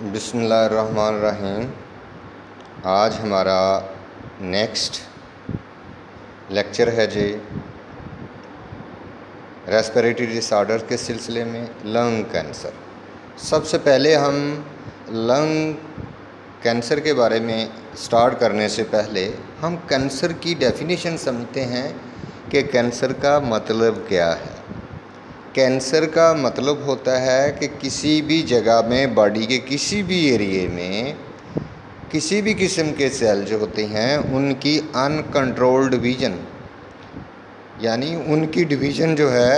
بسم اللہ الرحمن الرحیم۔ آج ہمارا نیکسٹ لیکچر ہے جی ریسپیریٹری ڈس آرڈر کے سلسلے میں لنگ کینسر۔ سب سے پہلے ہم لنگ کینسر کے بارے میں سٹارٹ کرنے سے پہلے ہم کینسر کی ڈیفینیشن سمجھتے ہیں کہ کینسر کا مطلب کیا ہے۔ کینسر کا مطلب ہوتا ہے کہ کسی بھی جگہ میں باڈی کے کسی بھی ایریے میں کسی بھی قسم کے سیل جو ہوتے ہیں ان کی ان کنٹرول ڈویژن، یعنی ان کی ڈویژن جو ہے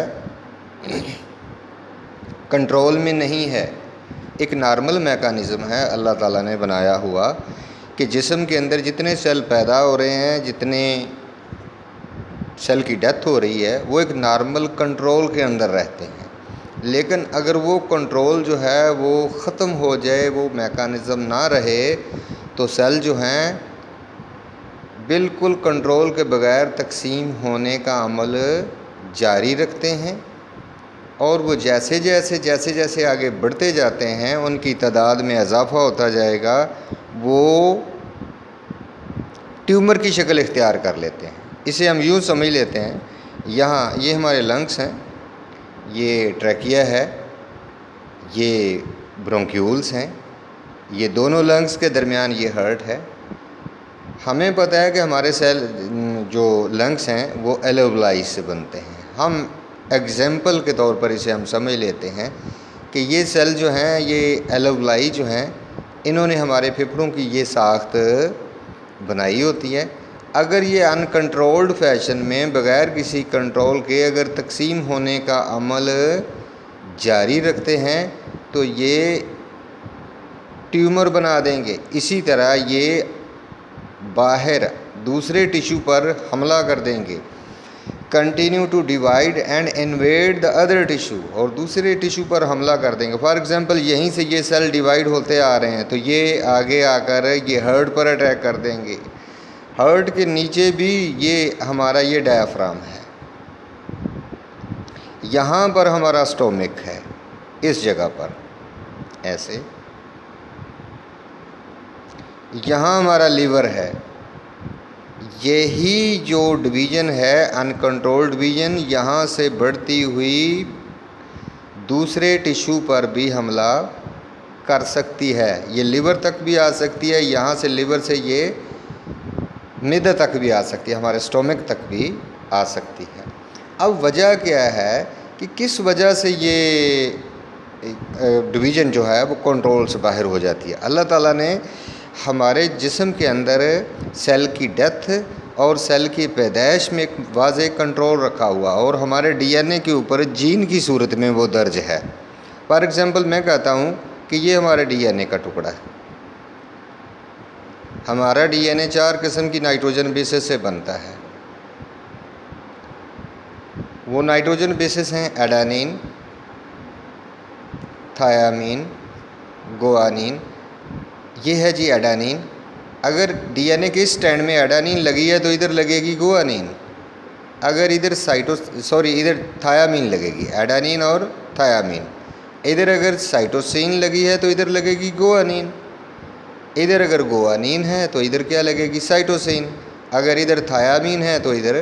کنٹرول میں نہیں ہے۔ ایک نارمل میکانزم ہے اللہ تعالیٰ نے بنایا ہوا کہ جسم کے اندر جتنے سیل پیدا ہو رہے ہیں، جتنے سیل کی ڈیتھ ہو رہی ہے، وہ ایک نارمل کنٹرول کے اندر رہتے ہیں۔ لیکن اگر وہ کنٹرول جو ہے وہ ختم ہو جائے، وہ میکانزم نہ رہے، تو سیل جو ہیں بالکل کنٹرول کے بغیر تقسیم ہونے کا عمل جاری رکھتے ہیں، اور وہ جیسے جیسے آگے بڑھتے جاتے ہیں ان کی تعداد میں اضافہ ہوتا جائے گا، وہ ٹیومر کی شکل اختیار کر لیتے ہیں۔ اسے ہم یوں سمجھ لیتے ہیں، یہاں یہ ہمارے لنگس ہیں، یہ ٹریکیا ہے، یہ برونکیولز ہیں، یہ دونوں لنگس کے درمیان یہ ہارٹ ہے۔ ہمیں پتہ ہے کہ ہمارے سیل جو لنگس ہیں وہ ایلوولائی سے بنتے ہیں۔ ہم ایگزامپل کے طور پر اسے ہم سمجھ لیتے ہیں کہ یہ سیل جو ہیں، یہ ایلوولائی جو ہیں، انہوں نے ہمارے پھیپھڑوں کی یہ ساخت بنائی ہوتی ہے۔ اگر یہ ان کنٹرولڈ فیشن میں بغیر کسی کنٹرول کے اگر تقسیم ہونے کا عمل جاری رکھتے ہیں تو یہ ٹیومر بنا دیں گے۔ اسی طرح یہ باہر دوسرے ٹیشو پر حملہ کر دیں گے، continue to divide and invade the other tissue, اور دوسرے ٹیشو پر حملہ کر دیں گے۔ فار ایگزامپل یہیں سے یہ سیل ڈیوائڈ ہوتے آ رہے ہیں تو یہ آگے آ کر یہ ہارٹ پر اٹیک کر دیں گے۔ ہارٹ کے نیچے بھی یہ ہمارا یہ ڈایافرام ہے، یہاں پر ہمارا اسٹومک ہے، اس جگہ پر ایسے، یہاں ہمارا لیور ہے۔ یہی جو ڈویژن ہے ان کنٹرول ڈویژن، یہاں سے بڑھتی ہوئی دوسرے ٹیشو پر بھی حملہ کر سکتی ہے۔ یہ لیور تک بھی آ سکتی ہے، یہاں سے لیور سے یہ معدے تک بھی آ سکتی ہے، ہمارے اسٹومک تک بھی آ سکتی ہے۔ اب وجہ کیا ہے کہ کس وجہ سے یہ ڈویژن جو ہے وہ کنٹرول سے باہر ہو جاتی ہے؟ اللہ تعالیٰ نے ہمارے جسم کے اندر سیل کی ڈیتھ اور سیل کی پیدائش میں ایک واضح کنٹرول رکھا ہوا، اور ہمارے ڈی این اے کے اوپر جین کی صورت میں وہ درج ہے۔ فار ایگزامپل میں کہتا ہوں کہ یہ ہمارے ڈی این اے کا ٹکڑا ہے۔ ہمارا ڈی این اے 4 قسم کی نائٹروجن بیسز سے بنتا ہے۔ وہ نائٹروجن بیسز ہیں ایڈینین، تھیامین، گوانین۔ یہ ہے جی ایڈینین۔ اگر ڈی این اے کے اس سٹینڈ میں ایڈینین لگی ہے تو ادھر لگے گی گوانین، اگر ادھر ادھر تھیامین لگے گی، ایڈینین اور تھیامین۔ ادھر اگر سائٹوسین لگی ہے تو ادھر لگے گی گوانین، ادھر اگر گوانین ہے تو ادھر کیا لگے گی؟ سائٹوسین۔ اگر ادھر تھیامین ہے تو ادھر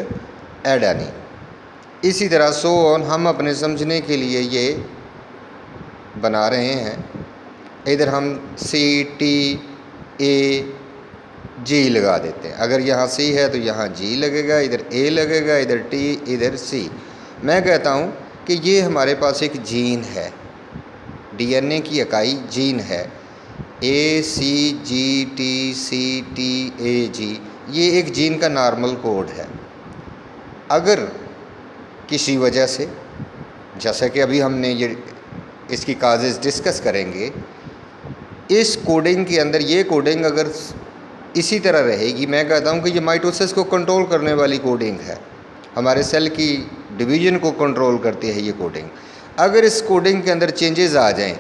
ایڈینین۔ اسی طرح ہم اپنے سمجھنے کے لیے یہ بنا رہے ہیں۔ ادھر ہم سی ٹی اے جی لگا دیتے ہیں، اگر یہاں سی ہے تو یہاں جی لگے گا، ادھر اے لگے گا، ادھر ٹی، ادھر سی۔ میں کہتا ہوں کہ یہ ہمارے پاس ایک جین ہے، ڈی این اے کی اکائی جین ہے، اے سی جی ٹی سی ٹی اے جی، یہ ایک جین کا نارمل کوڈ ہے۔ اگر کسی وجہ سے، جیسا کہ ابھی ہم نے یہ اس کی کازز ڈسکس کریں گے، اس کوڈنگ کے اندر یہ کوڈنگ اگر اسی طرح رہے گی، میں کہتا ہوں کہ یہ مائٹوسس کو کنٹرول کرنے والی کوڈنگ ہے، ہمارے سیل کی ڈویژن کو کنٹرول کرتی ہے یہ کوڈنگ۔ اگر اس کوڈنگ کے اندر چینجز آ جائیں،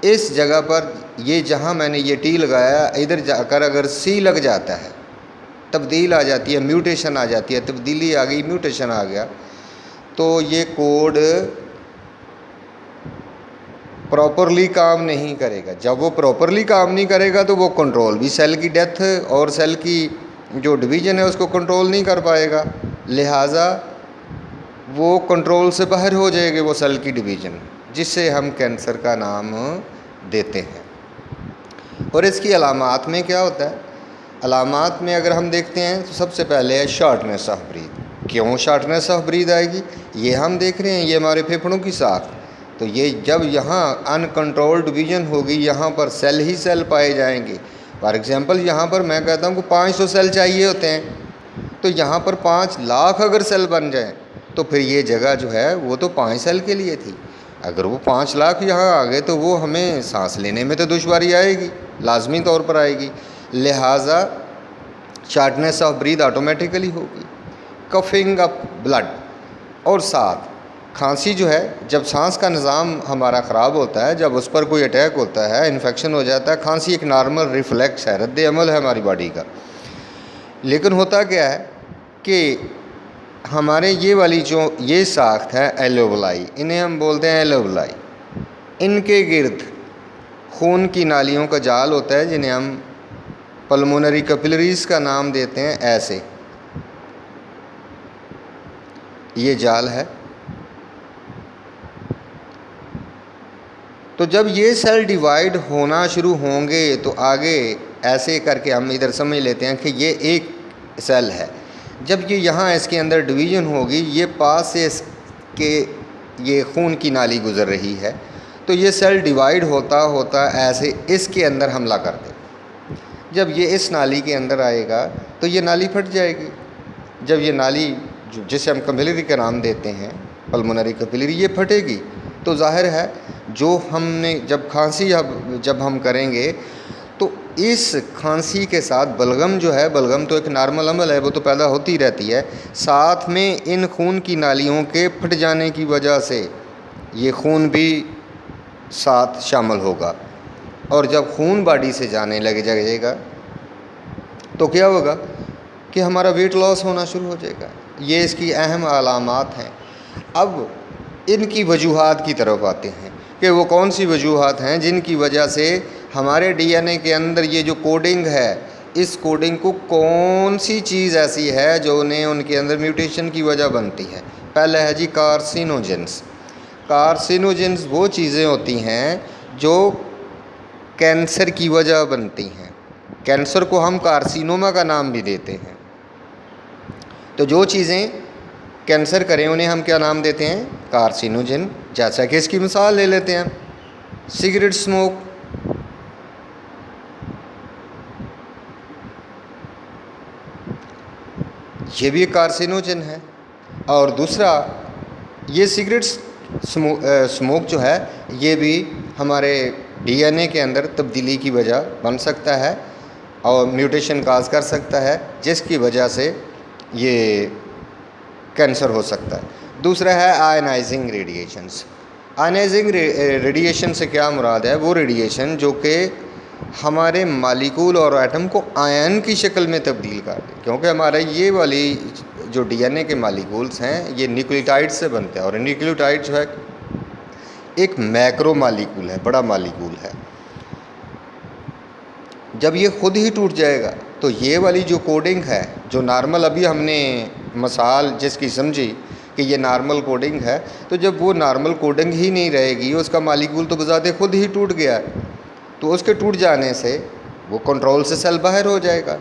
اس جگہ پر یہ جہاں میں نے یہ ٹی لگایا، ادھر جا کر اگر سی لگ جاتا ہے، تبدیل آ جاتی ہے، میوٹیشن آ جاتی ہے، تبدیلی آ گئی، میوٹیشن آ گیا، تو یہ کوڈ پراپرلی کام نہیں کرے گا. جب وہ پراپرلی کام نہیں کرے گا تو وہ کنٹرول بھی سیل کی ڈیتھ اور سیل کی جو ڈویژن ہے اس کو کنٹرول نہیں کر پائے گا. لہٰذا وہ کنٹرول سے باہر ہو جائے گی وہ سیل کی ڈویژن، جس سے ہم کینسر کا نام دیتے ہیں. اور اس کی علامات میں کیا ہوتا ہے؟ علامات میں اگر ہم دیکھتے ہیں تو سب سے پہلے ہے شارٹنیس آف بریتھ. کیوں شارٹنیس آف بریتھ آئے گی؟ یہ ہم دیکھ رہے ہیں، یہ ہمارے پھیپھڑوں کی ساخت. تو یہ جب یہاں ان کنٹرولڈ ڈویژن ہوگی، یہاں پر سیل ہی سیل پائے جائیں گے. فار ایگزامپل یہاں پر میں کہتا ہوں کہ 500 سیل چاہیے ہوتے ہیں، تو یہاں پر 5 لاکھ اگر سیل بن جائیں تو پھر یہ جگہ جو ہے وہ تو 5 سیل کے لیے تھی. اگر وہ 5 لاکھ یہاں آ گئے تو وہ ہمیں سانس لینے میں تو دشواری آئے گی، لازمی طور پر آئے گی. لہٰذا شارٹنیس آف بریتھ آٹومیٹیکلی ہوگی. کفنگ اپ بلڈ، اور ساتھ کھانسی جو ہے، جب سانس کا نظام ہمارا خراب ہوتا ہے، جب اس پر کوئی اٹیک ہوتا ہے، انفیکشن ہو جاتا ہے، کھانسی ایک نارمل ریفلیکس ہے، رد عمل ہے ہماری باڈی کا. لیکن ہوتا کیا ہے کہ ہمارے یہ والی جو یہ ساخت ہے ایلوولائی، انہیں ہم بولتے ہیں ایلوولائی، ان کے گرد خون کی نالیوں کا جال ہوتا ہے جنہیں ہم پلمونری کیپلریز کا نام دیتے ہیں. ایسے یہ جال ہے. تو جب یہ سیل ڈیوائیڈ ہونا شروع ہوں گے تو آگے ایسے کر کے ہم ادھر سمجھ لیتے ہیں کہ یہ ایک سیل ہے. جب یہ یہاں اس کے اندر ڈویژن ہوگی، یہ پاس سے اس کے یہ خون کی نالی گزر رہی ہے، تو یہ سیل ڈیوائیڈ ہوتا ہوتا ایسے اس کے اندر حملہ کر دے. جب یہ اس نالی کے اندر آئے گا تو یہ نالی پھٹ جائے گی. جب یہ نالی جسے ہم کیپلری کا نام دیتے ہیں، پلمونری کیپلری، یہ پھٹے گی تو ظاہر ہے جو ہم نے جب کھانسی جب ہم کریں گے تو اس کھانسی کے ساتھ بلغم جو ہے، بلغم تو ایک نارمل عمل ہے، وہ تو پیدا ہوتی رہتی ہے، ساتھ میں ان خون کی نالیوں کے پھٹ جانے کی وجہ سے یہ خون بھی ساتھ شامل ہوگا. اور جب خون باڈی سے جانے لگ جائے گا تو کیا ہوگا کہ ہمارا ویٹ لاس ہونا شروع ہو جائے گا. یہ اس کی اہم علامات ہیں. اب ان کی وجوہات کی طرف آتے ہیں کہ وہ کون سی وجوہات ہیں جن کی وجہ سے ہمارے ڈی این اے کے اندر یہ جو کوڈنگ ہے، اس کوڈنگ کو کون سی چیز ایسی ہے جو انہیں ان کے اندر میوٹیشن کی وجہ بنتی ہے. پہلے ہے جی کارسینوجنس. کارسینوجنس وہ چیزیں ہوتی ہیں جو کینسر کی وجہ بنتی ہیں. کینسر کو ہم کارسینوما کا نام بھی دیتے ہیں. تو جو چیزیں کینسر کریں انہیں ہم کیا نام دیتے ہیں؟ کارسینوجن. جیسا کہ اس کی مثال لے لیتے ہیں، سگریٹ اسموک. یہ بھی ایک کارسینوجن ہے. اور دوسرا یہ سگریٹ اسموک جو ہے یہ بھی ہمارے ڈی این اے کے اندر تبدیلی کی وجہ بن سکتا ہے اور میوٹیشن کاز کر سکتا ہے، جس کی وجہ سے یہ کینسر ہو سکتا ہے. دوسرا ہے آئنائزنگ ریڈیشنز. آئنائزنگ ریڈیشن سے کیا مراد ہے؟ وہ ریڈیشن جو کہ ہمارے مالیکول اور ایٹم کو آئن کی شکل میں تبدیل کر دے. کیونکہ ہمارے یہ والی جو ڈی این اے کے مالیکولز ہیں یہ نیوکلیوٹائڈ سے بنتے ہیں، اور نیوکلیوٹائڈ جو ہے ایک میکرو مالیکول ہے، بڑا مالیکول ہے. جب یہ خود ہی ٹوٹ جائے گا تو یہ والی جو کوڈنگ ہے، جو نارمل ابھی ہم نے مثال جس کی سمجھی کہ یہ نارمل کوڈنگ ہے، تو جب وہ نارمل کوڈنگ ہی نہیں رہے گی، اس کا مالیکول تو بذات خود ہی ٹوٹ گیا ہے، تو اس کے ٹوٹ جانے سے وہ کنٹرول سے سیل باہر ہو جائے گا.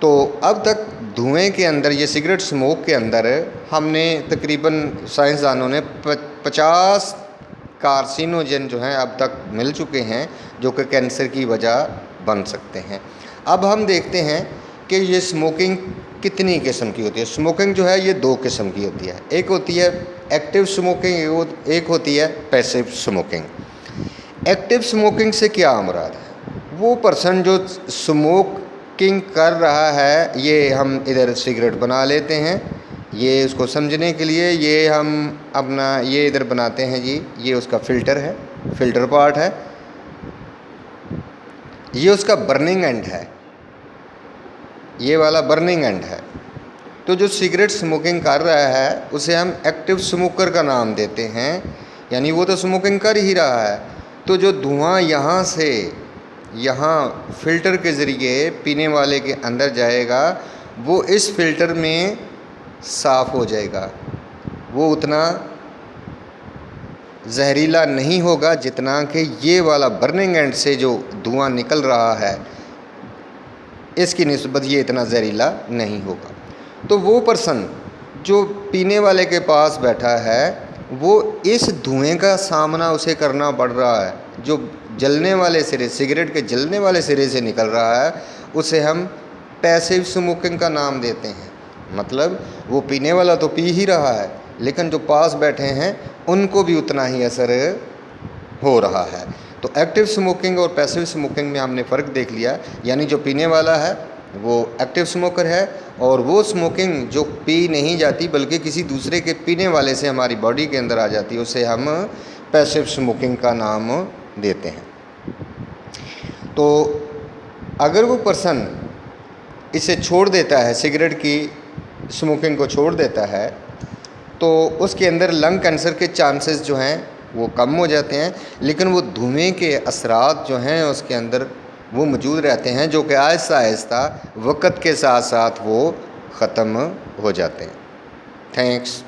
تو اب تک دھوئیں کے اندر، یہ سگریٹ اسموک کے اندر ہم نے تقریباً سائنسدانوں نے 50 کارسینوجن جو ہیں اب تک مل چکے ہیں جو کہ کینسر کی وجہ بن سکتے ہیں. اب ہم دیکھتے ہیں کہ یہ اسموکنگ کتنی قسم کی ہوتی ہے. اسموکنگ جو ہے یہ 2 قسم کی ہوتی ہے. ایک ہوتی ہے ایکٹیو اسموکنگ، ایک ہوتی ہے پیسیو اسموکنگ. ایکٹیو اسموکنگ سے کیا مراد ہے؟ وہ پرسن جو اسموکنگ کر رہا ہے، یہ ہم ادھر سگریٹ بنا لیتے ہیں. یہ اس کو سمجھنے کے لیے یہ ہم اپنا یہ ادھر بناتے ہیں جی، یہ اس کا فلٹر ہے، فلٹر پارٹ ہے، یہ اس کا برننگ اینڈ ہے، یہ والا برننگ اینڈ ہے. تو جو سگریٹ اسموکنگ کر رہا ہے اسے ہم ایکٹیو اسموکر کا نام دیتے ہیں. یعنی وہ تو اسموکنگ کر ہی رہا ہے، تو جو دھواں یہاں سے یہاں فلٹر کے ذریعے پینے والے کے اندر جائے گا وہ اس فلٹر میں صاف ہو جائے گا، وہ اتنا زہریلا نہیں ہوگا جتنا کہ یہ والا برننگ اینڈ سے جو دھواں نکل رہا ہے اس کی نسبت یہ اتنا زہریلا نہیں ہوگا۔ تو وہ پرسن جو پینے والے کے پاس بیٹھا ہے وہ اس دھوئیں کا سامنا اسے کرنا پڑ رہا ہے، جو جلنے والے سرے سگریٹ کے جلنے والے سرے سے نکل رہا ہے اسے ہم پیسیو اسموکنگ کا نام دیتے ہیں۔ مطلب وہ پینے والا تو پی ہی رہا ہے لیکن جو پاس بیٹھے ہیں ان کو بھی اتنا ہی اثر ہو رہا ہے۔ تو ایکٹیو اسموکنگ اور پیسیو اسموکنگ میں ہم نے فرق دیکھ لیا، یعنی جو پینے والا ہے وہ ایکٹیو اسموکر ہے، اور وہ اسموکنگ جو پی نہیں جاتی بلکہ کسی دوسرے کے پینے والے سے ہماری باڈی کے اندر آ جاتی ہے اسے ہم پیسیو اسموکنگ کا نام دیتے ہیں۔ تو اگر وہ پرسن اسے چھوڑ دیتا ہے، سگریٹ کی اسموکنگ کو چھوڑ دیتا ہے، تو اس کے اندر لنگ کینسر کے چانسز جو ہیں وہ کم ہو جاتے ہیں، لیکن وہ دھوئیں کے اثرات جو ہیں اس کے اندر وہ موجود رہتے ہیں، جو کہ آہستہ آہستہ وقت کے ساتھ ساتھ وہ ختم ہو جاتے ہیں۔ تھینکس۔